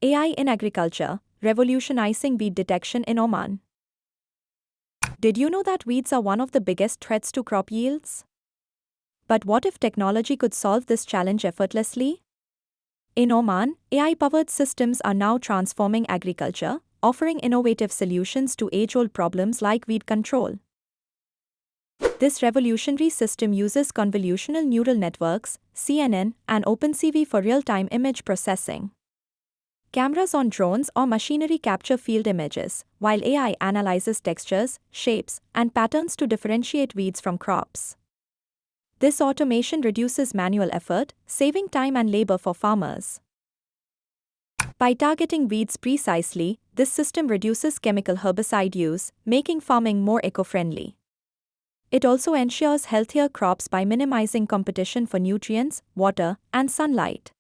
AI in agriculture, revolutionizing weed detection in Oman. Did you know that weeds are one of the biggest threats to crop yields? But what if technology could solve this challenge effortlessly? In Oman, AI-powered systems are now transforming agriculture, offering innovative solutions to age-old problems like weed control. This revolutionary system uses convolutional neural networks, CNN, and OpenCV for real-time image processing. Cameras on drones or machinery capture field images, while AI analyzes textures, shapes, and patterns to differentiate weeds from crops. This automation reduces manual effort, saving time and labor for farmers. By targeting weeds precisely, this system reduces chemical herbicide use, making farming more eco-friendly. It also ensures healthier crops by minimizing competition for nutrients, water, and sunlight.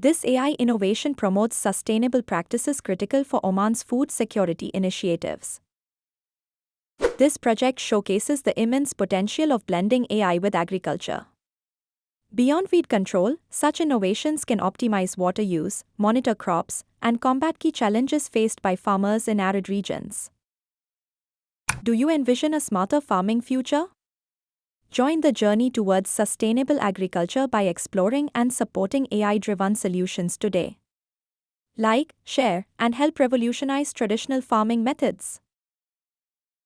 This AI innovation promotes sustainable practices critical for Oman's food security initiatives. This project showcases the immense potential of blending AI with agriculture. Beyond weed control, such innovations can optimize water use, monitor crops, and combat key challenges faced by farmers in arid regions. Do you envision a smarter farming future? Join the journey towards sustainable agriculture by exploring and supporting AI-driven solutions today. Like, share, and help revolutionize traditional farming methods.